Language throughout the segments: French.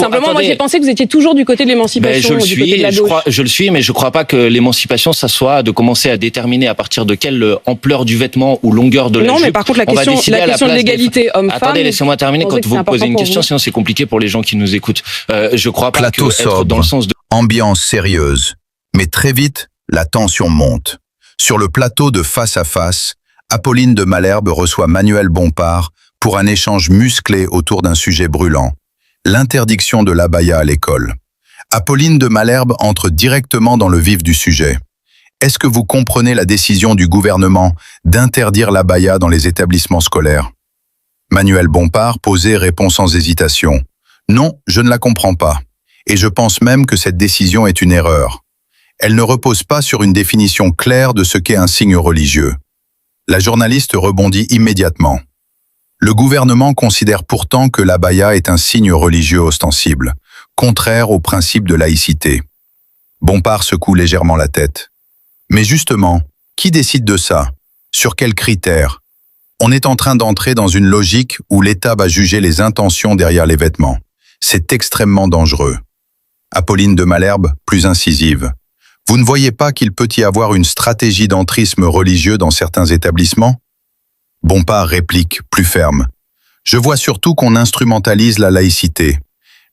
Simplement, moi j'ai pensé que vous étiez toujours du côté de l'émancipation, je le suis, mais je crois pas que l'émancipation, ça soit de commencer à déterminer à partir de quelle ampleur du vêtement ou longueur de la jupe. Non, mais par contre, la question de l'égalité homme-femme. Attendez, laissez-moi terminer quand vous me posez une question, sinon c'est compliqué pour les gens qui nous écoutent. Je crois pas Plateau que sobre, être dans le sens de... ambiance sérieuse. Mais très vite, la tension monte. Sur le plateau de Face à Face, Apolline de Malherbe reçoit Manuel Bompard pour un échange musclé autour d'un sujet brûlant. L'interdiction de l'abaya à l'école. Apolline de Malherbe entre directement dans le vif du sujet. Est-ce que vous comprenez la décision du gouvernement d'interdire l'abaya dans les établissements scolaires? Manuel Bompard posé répond sans hésitation. Non, je ne la comprends pas. Et je pense même que cette décision est une erreur. Elle ne repose pas sur une définition claire de ce qu'est un signe religieux. La journaliste rebondit immédiatement. Le gouvernement considère pourtant que l'abaya est un signe religieux ostensible, contraire au principe de laïcité. Bompard secoue légèrement la tête. Mais justement, qui décide de ça? Sur quels critères? On est en train d'entrer dans une logique où l'État va juger les intentions derrière les vêtements. C'est extrêmement dangereux. Apolline de Malherbe, plus incisive. Vous ne voyez pas qu'il peut y avoir une stratégie d'entrisme religieux dans certains établissements? Bompard réplique, plus ferme. Je vois surtout qu'on instrumentalise la laïcité.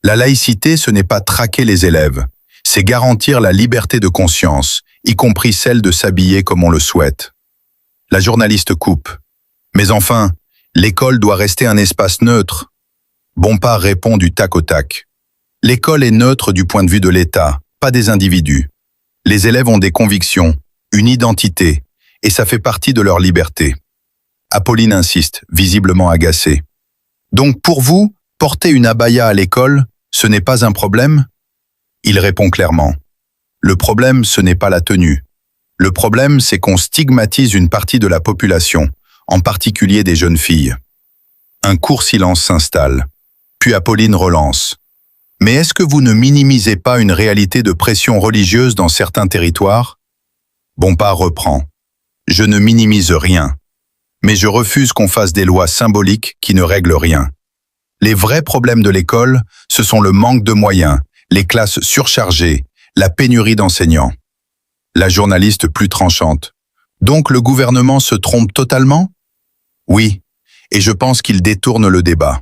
La laïcité, ce n'est pas traquer les élèves. C'est garantir la liberté de conscience, y compris celle de s'habiller comme on le souhaite. La journaliste coupe. Mais enfin, l'école doit rester un espace neutre. Bompard répond du tac au tac. L'école est neutre du point de vue de l'État, pas des individus. Les élèves ont des convictions, une identité, et ça fait partie de leur liberté. Apolline insiste, visiblement agacée. Donc pour vous, porter une abaya à l'école, ce n'est pas un problème? Il répond clairement. Le problème, ce n'est pas la tenue. Le problème, c'est qu'on stigmatise une partie de la population, en particulier des jeunes filles. Un court silence s'installe. Puis Apolline relance. Mais est-ce que vous ne minimisez pas une réalité de pression religieuse dans certains territoires? Bompard reprend. Je ne minimise rien. Mais je refuse qu'on fasse des lois symboliques qui ne règlent rien. Les vrais problèmes de l'école, ce sont le manque de moyens, les classes surchargées, la pénurie d'enseignants. La journaliste plus tranchante. Donc le gouvernement se trompe totalement? Oui, et je pense qu'il détourne le débat.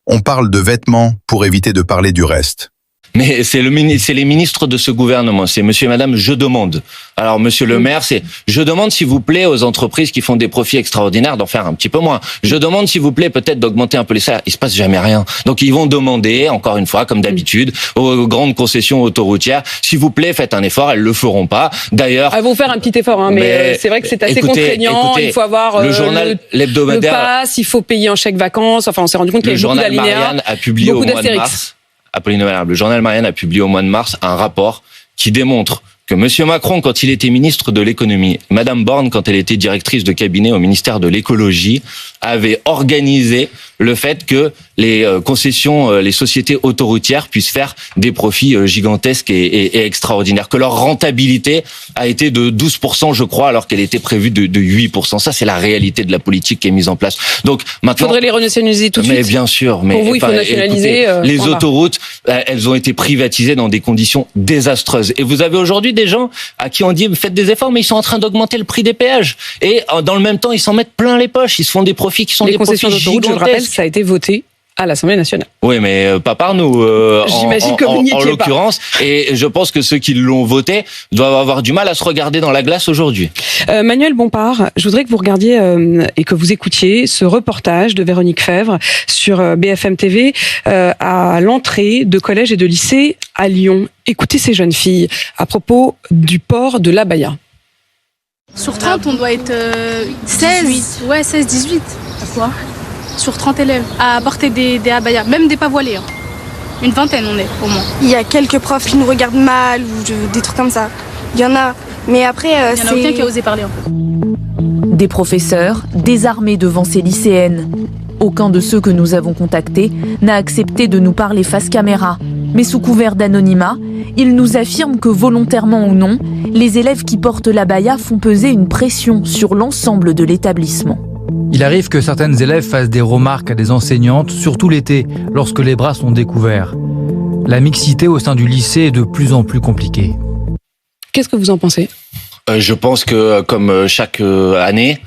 On parle de vêtements pour éviter de parler du reste. Mais c'est les ministres de ce gouvernement, c'est monsieur et madame je demande. Alors monsieur le maire, c'est je demande s'il vous plaît aux entreprises qui font des profits extraordinaires d'en faire un petit peu moins. Je demande s'il vous plaît peut-être d'augmenter un peu les salaires. Il se passe jamais rien. Donc ils vont demander, encore une fois, comme d'habitude, aux grandes concessions autoroutières, s'il vous plaît faites un effort, elles le feront pas. D'ailleurs... Elles vont faire un petit effort, hein, mais c'est vrai que c'est assez contraignant, il faut avoir le journal l'hebdomadaire, le pass, il faut payer en chèque vacances, enfin on s'est rendu compte qu'il y avait beaucoup d'alinéas. Le journal Marianne a publié au mois de mars. Apolline de Malherbe, le journal Marianne a publié au mois de mars un rapport qui démontre que monsieur Macron, quand il était ministre de l'économie, madame Borne, quand elle était directrice de cabinet au ministère de l'écologie, avait organisé le fait que les concessions, les sociétés autoroutières puissent faire des profits gigantesques et extraordinaires, que leur rentabilité a été de 12%, je crois, alors qu'elle était prévue de 8%. Ça, c'est la réalité de la politique qui est mise en place. Donc maintenant, faudrait les renationaliser tout de suite. Mais bien sûr, mais pour vous, il faut nationaliser. Écoutez, les autoroutes, elles ont été privatisées dans des conditions désastreuses. Et vous avez aujourd'hui des gens à qui on dit faites des efforts, mais ils sont en train d'augmenter le prix des péages. Et dans le même temps, ils s'en mettent plein les poches. Ils se font des profits qui sont des profits gigantesques. Les concessions d'autoroute, je le rappelle, ça a été voté à l'Assemblée nationale. Oui, mais pas par nous, j'imagine que vous n'y étiez pas. En l'occurrence. Et je pense que ceux qui l'ont voté doivent avoir du mal à se regarder dans la glace aujourd'hui. Manuel Bompard, je voudrais que vous regardiez et que vous écoutiez ce reportage de Véronique Fèvre sur BFM TV à l'entrée de collèges et de lycées à Lyon. Écoutez ces jeunes filles à propos du port de l'abaya. Sur 30, on doit être 16, 18. Ouais, 16, 18. À quoi? Sur 30 élèves, à porter des abayas, même des pas voilés. Hein. Une vingtaine, on est, au moins. Il y a quelques profs qui nous regardent mal ou des trucs comme ça. Il y en a, mais après, il y en a aucun qui a osé parler, en fait. Des professeurs désarmés devant ces lycéennes. Aucun de ceux que nous avons contactés n'a accepté de nous parler face caméra. Mais sous couvert d'anonymat, ils nous affirment que volontairement ou non, les élèves qui portent l'abaya font peser une pression sur l'ensemble de l'établissement. Il arrive que certaines élèves fassent des remarques à des enseignantes, surtout l'été, lorsque les bras sont découverts. la mixité au sein du lycée est de plus en plus compliquée. Qu'est-ce que vous en pensez ? Je pense que, comme chaque année,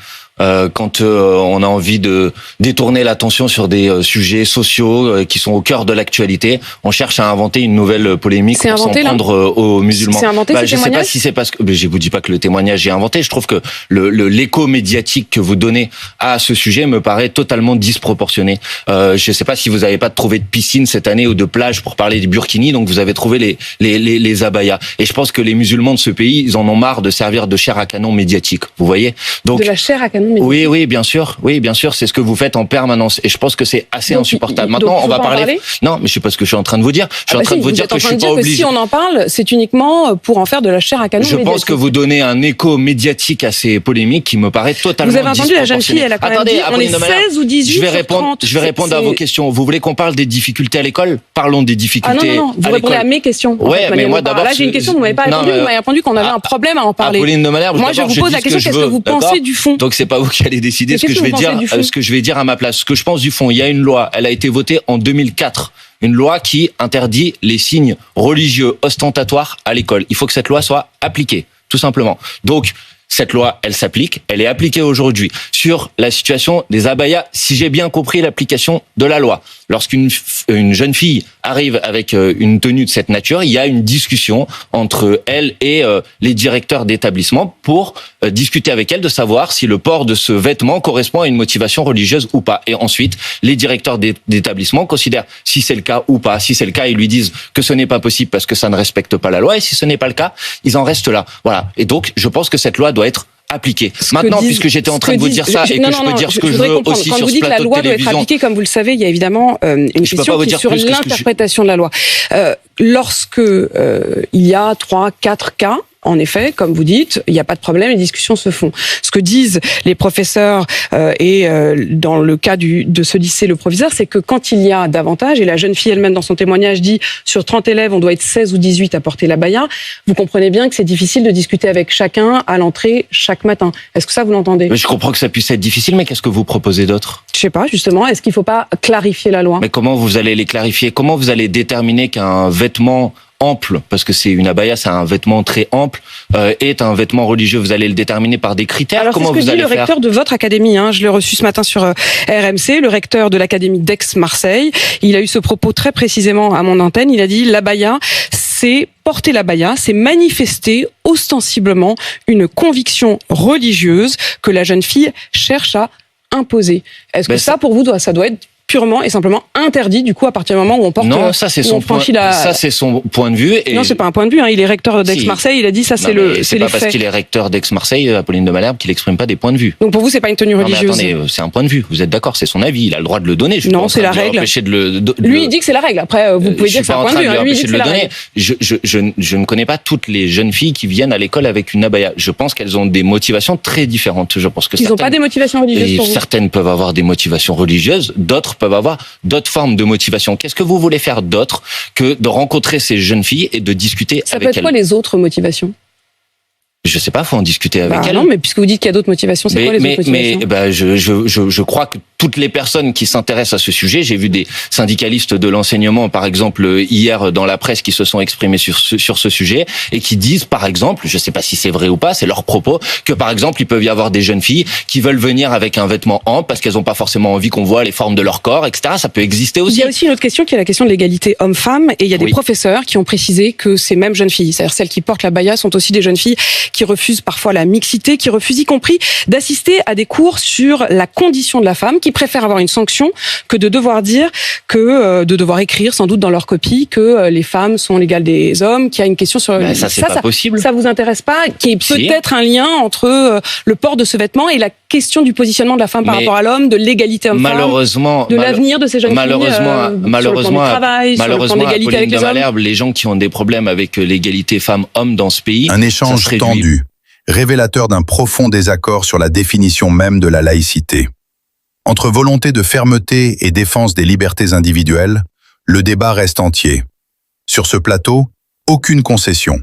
quand on a envie de détourner l'attention sur des sujets sociaux qui sont au cœur de l'actualité, on cherche à inventer une nouvelle polémique pour s'en prendre aux musulmans. C'est inventé, je sais pas si c'est parce que je vous dis pas que le témoignage est inventé. Je trouve que l'écho médiatique que vous donnez à ce sujet me paraît totalement disproportionné. Je sais pas si vous avez pas trouvé de piscine cette année ou de plage pour parler des burkinis, donc vous avez trouvé les abayas. Et je pense que les musulmans de ce pays, ils en ont marre de servir de chair à canon médiatique. Vous voyez ? Donc de la chair à canon. Oui, bien sûr, c'est ce que vous faites en permanence, et je pense que c'est assez insupportable. Maintenant, on va parler. Non, mais je sais pas ce que je suis en train de vous dire. Je suis en train de vous dire que je suis pas obligé. Si on en parle, c'est uniquement pour en faire de la chair à canon. Je pense que vous donnez un écho médiatique à ces polémiques qui me paraît totalement disproportionné. Vous avez entendu la jeune fille, elle a quand même dit, on est 16 ou 18 Je vais répondre à vos questions. Vous voulez qu'on parle des difficultés à l'école ? Parlons des difficultés. Ah non, vous répondez à mes questions. Ouais, mais moi d'abord. Là, j'ai une question, vous m'avez pas répondu. Vous m'avez répondu qu'on avait un problème à en parler. Apolline de Malherbe, moi, je vous pose la question, qu'est-ce que vous pensez du fond ? Donc c'est pas vous qui allez décider ce que je vais dire à ma place. Ce que je pense du fond, il y a une loi, elle a été votée en 2004. Une loi qui interdit les signes religieux ostentatoires à l'école. Il faut que cette loi soit appliquée, tout simplement. Donc, cette loi, elle s'applique, elle est appliquée aujourd'hui. Sur la situation des abayas, si j'ai bien compris l'application de la loi, lorsqu'une jeune fille arrive avec une tenue de cette nature, il y a une discussion entre elle et les directeurs d'établissement pour discuter avec elle de savoir si le port de ce vêtement correspond à une motivation religieuse ou pas. Et ensuite, les directeurs d'établissement considèrent si c'est le cas ou pas. Si c'est le cas, ils lui disent que ce n'est pas possible parce que ça ne respecte pas la loi. Et si ce n'est pas le cas, ils en restent là. Voilà. Et donc, je pense que cette loi doit être appliquée. Maintenant, puisque j'étais en train de vous dire ça et que je peux dire ce que je veux aussi sur ce plateau de télévision. Quand vous dites que la loi doit être appliquée, comme vous le savez, il y a évidemment une question qui est sur l'interprétation de la loi. Lorsque il y a 3, 4 cas, en effet, comme vous dites, il n'y a pas de problème, les discussions se font. Ce que disent les professeurs et dans le cas de ce lycée, le proviseur, c'est que quand il y a davantage, et la jeune fille elle-même dans son témoignage dit sur 30 élèves, on doit être 16 ou 18 à porter l'abaya, vous comprenez bien que c'est difficile de discuter avec chacun à l'entrée chaque matin. Est-ce que ça, vous l'entendez ? Je comprends que ça puisse être difficile, mais qu'est-ce que vous proposez d'autre ? Je sais pas, justement, est-ce qu'il ne faut pas clarifier la loi ? Mais comment vous allez les clarifier ? Comment vous allez déterminer qu'un vêtement ample, parce que c'est une abaya, c'est un vêtement très ample, est un vêtement religieux? Vous allez le déterminer par des critères? Alors, comment vous allez faire? C'est ce que dit le recteur de votre académie, je l'ai reçu ce matin sur RMC, le recteur de l'académie d'Aix-Marseille. Il a eu ce propos très précisément à mon antenne. Il a dit, l'abaya, c'est porter l'abaya, c'est manifester ostensiblement une conviction religieuse que la jeune fille cherche à imposer. Est-ce que ça, pour vous, ça doit être purement et simplement interdit, du coup, à partir du moment où on porte... Non, ça c'est son point de vue. Et... Non, c'est pas un point de vue, il est recteur d'Aix-Marseille, il a dit ça, c'est les faits. C'est pas parce qu'il est recteur d'Aix-Marseille, Apolline de Malherbe, qu'il exprime pas des points de vue. Donc pour vous, c'est pas une tenue religieuse? Non, mais attendez, c'est un point de vue, vous êtes d'accord, c'est son avis, il a le droit de le donner. Non, c'est la règle. Lui, il dit que c'est la règle, après, vous pouvez dire que c'est un point de vue, lui, il dit que c'est la règle. Je ne connais pas toutes les jeunes filles qui viennent à l'école avec une abaya. Je pense qu'elles ont des motivations très différentes. Je pense que ils n'ont pas des motivations religieuses pour vous? Certaines peuvent avoir des motivations religieuses, d'autres peuvent avoir d'autres formes de motivation. Qu'est-ce que vous voulez faire d'autre que de rencontrer ces jeunes filles et de discuter avec elles? Ça peut être quoi les autres motivations? Je sais pas, faut en discuter avec elles. Non, mais puisque vous dites qu'il y a d'autres motivations, c'est quoi les autres motivations? Je crois que toutes les personnes qui s'intéressent à ce sujet, j'ai vu des syndicalistes de l'enseignement, par exemple, hier dans la presse, qui se sont exprimés sur ce sujet et qui disent, par exemple, je sais pas si c'est vrai ou pas, c'est leur propos, que par exemple, il peut y avoir des jeunes filles qui veulent venir avec un vêtement ample parce qu'elles ont pas forcément envie qu'on voit les formes de leur corps, etc. Ça peut exister aussi. Il y a aussi une autre question qui est la question de l'égalité homme-femme, et il y a des professeurs qui ont précisé que ces mêmes jeunes filles, c'est-à-dire celles qui portent l'abaya, sont aussi des jeunes filles qui refusent parfois la mixité, qui refusent y compris d'assister à des cours sur la condition de la femme, qui préfèrent avoir une sanction que de devoir dire que de devoir écrire sans doute dans leur copie que les femmes sont l'égale des hommes, qu'il y a une question sur ça, c'est pas possible. Ça vous intéresse pas, qu'il y ait peut-être un lien entre le port de ce vêtement et la question du positionnement de la femme par rapport à l'homme, de l'égalité homme-femme, de l'avenir de ces jeunes filles, malheureusement, l'égalité avec les hommes. Les gens qui ont des problèmes avec l'égalité femmes-hommes dans ce pays, un échange tendu, révélateur d'un profond désaccord sur la définition même de la laïcité. Entre volonté de fermeté et défense des libertés individuelles, le débat reste entier. Sur ce plateau, aucune concession.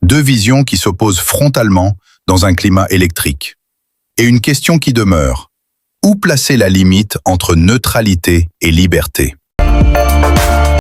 Deux visions qui s'opposent frontalement dans un climat électrique. Et une question qui demeure. Où placer la limite entre neutralité et liberté ?